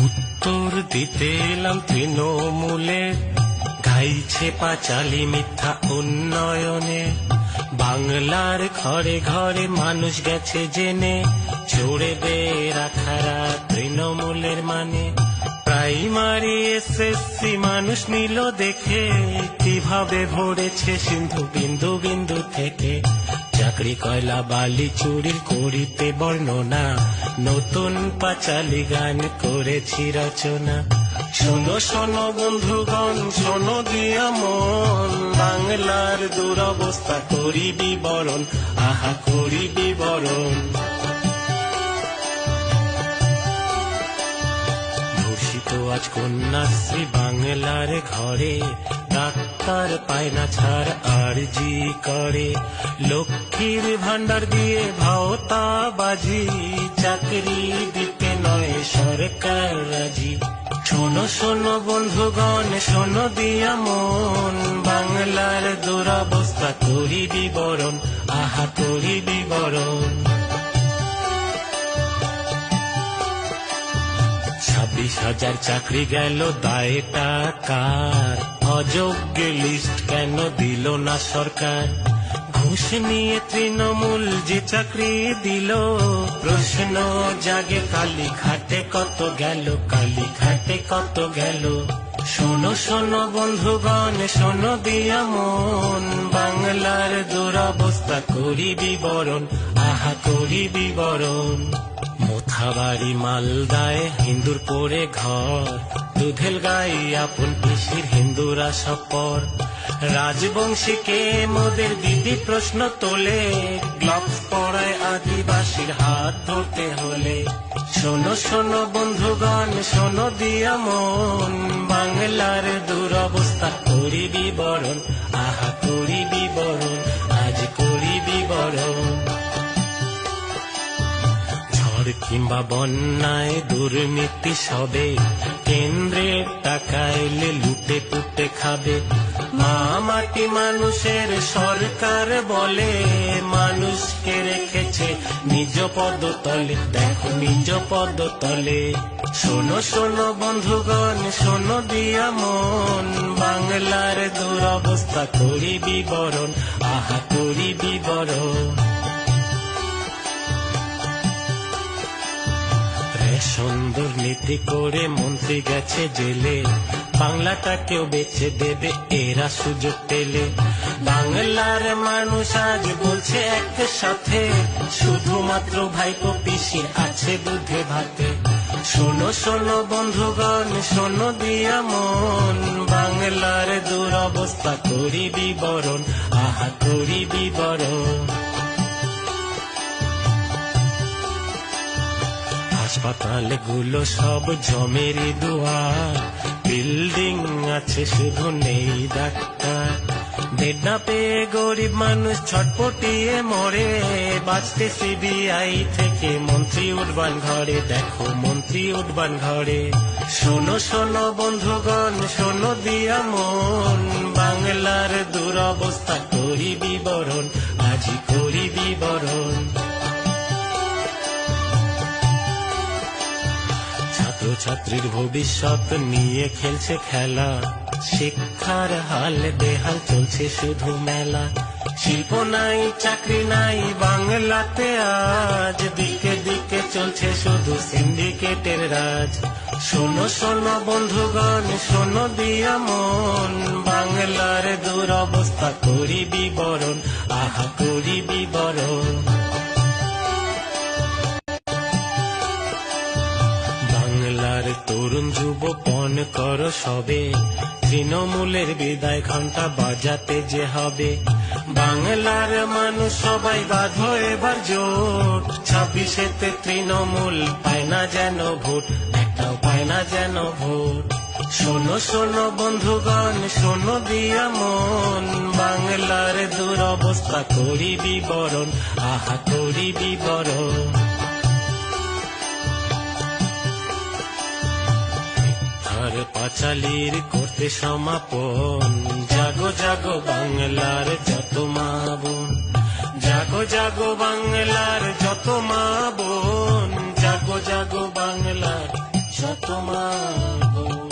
উত্তর দিতে এলাম তৃণমূলের, গাইছে পাঁচালী মিথ্যা উন্নয়নে। বাংলার ঘরে ঘরে মানুষ গেছে জেনে, চড়বে রাখারা তৃণমূলের মানে। প্রাইমারি এসএসসি মানুষ নিল দেখে, কিভাবে ভরেছে সিন্ধু বিন্দু বিন্দু থেকে। চাকরি কয়লা বালি চুরির করিতে বর্ণনা, নতুন পাঁচালী গান করেছি রচনা। শোনো শোনো বন্ধুগণ, শোনো দিয়া মন, বাংলার দুরবস্থা করি বিবরণ, আহা করি বিবরণ। ধর্ষিত আজ কন্যাশ্রী বাংলার ঘরে, ডাক্তার পায় না ছাড় আরজি করে। লক্ষ্মীর ভান্ডার দিয়ে ভাওতা বাজি, চাকরি দিতে নয় সরকার রাজি। শোনো শোনো বন্ধুগণ, শোনো দিয়া মন, বাংলার দুরবস্থা করি বিবরণ, আহা করি বিবরণ। 26,000 চাকরি গেল দায়টা কার? অযোগ্য লিস্ট কেন দিল না সরকার? ঘুষ নিয়ে তৃণমূল যে চাকরি দিল, প্রশ্ন জাগে কালী ঘাটে কত গেল, কালী ঘাটে কত গেল। শোনো শোনো বন্ধুগণ, শোনো দিয়া মন, বাংলার দুরবস্থা করি বিবরণ, আহা করি বিবরণ। মোথাবাড়ি মালদায় হিন্দুর পরে ঘর, দুধেল গাই আপন পিসির হিন্দুরা সব পর। রাজবংশীকে মোদের দিদি প্রশ্ন তোলে, গ্লাভস পরায় আদিবাসীর হাত ধরতে হলে। শোনো শোনো বন্ধুগণ, শোনো দিয়া মন, বাংলার দুরবস্থা করি বিবরণ, আহা করি বিবরণ, আজ করি বিবরণ। ঝড় কিংবা বন্যায় দুর্নীতি সবে, কেন্দ্রের টাকা এলে লুটে পুটে খাবে। মা মাটি মানুষের সরকার বলে, মানুষকে রেখেছে নিজ পদতলে, দেখো নিজ পদতলে। শোনো শোনো বন্ধুগণ, শোনো দিয়া মন, বাংলার দুরবস্থা করি বিবরণ, আহা করি বিবরণ। রেশন দুর্নীতি করে মন্ত্রী গেছে জেলে, বাংলাটাকেও বেচে দেবে এরা সুযোগ পেলে। বাংলার মানুষ আজ বলছে একসাথে, শুধুমাত্র ভাইপো পিসির আছে দুধে ভাতে। শোনো শোনো বন্ধুগণ, শোনো দিয়া মন, বাংলার দুরবস্থা করি বিবরণ, আহা করি বিবরণ। হাসপাতাল গুলো সব জমেরই দুয়ার, বিল্ডিং আছে শুধু নেই ডাক্তার। বেড না পেয়ে গরিব মানুষ ছটপটিয়ে মরে, বাঁচতে সিবিআই থেকে মন্ত্রী উঠবান ঘরে, দেখো মন্ত্রী উঠবান ঘরে। শোনো শোনো বন্ধুগণ, শোনো দিয়া মন, বাংলার দুরবস্থা করি বিবরণ, আজই করি বিবরণ। ছাত্রীর ভবিষ্যৎ নিয়ে খেলছে খেলা, শিক্ষার হাল বেহাল চলছে শুধু মেলা। শিল্প নাই চাকরি নাই বাংলাতে আজ, দিকে দিকে চলছে শুধু সিন্ডিকেটের রাজ। শোনো শোনো বন্ধুগণ, শোনো দিয়া মন, বাংলার দুরবস্থা করি বিবরণ, আহা করি বিবরণ। বাংলার তরুণ যুবপন কর সবে, তৃণমূলের বিদায় ঘন্টা বাজাতে যে হবে। বাংলার মানুষ সবাই বাঁধো এবার জোট, 26-এতে তৃণমূল পায় না যেন ভোট, একটাও পায় না যেন ভোট। শোনো শোনো বন্ধুগণ, শোনো দিয়া মন, বাংলার দুরবস্থা করি বিবরণ, আহা করি বিবরণ। পাঁচালীর করতে সমাপন, জাগো জাগো বাংলার যত মা বোন, জাগো জাগো বাংলার যত মা বোন, জাগো জাগো বাংলার যত মা বোন।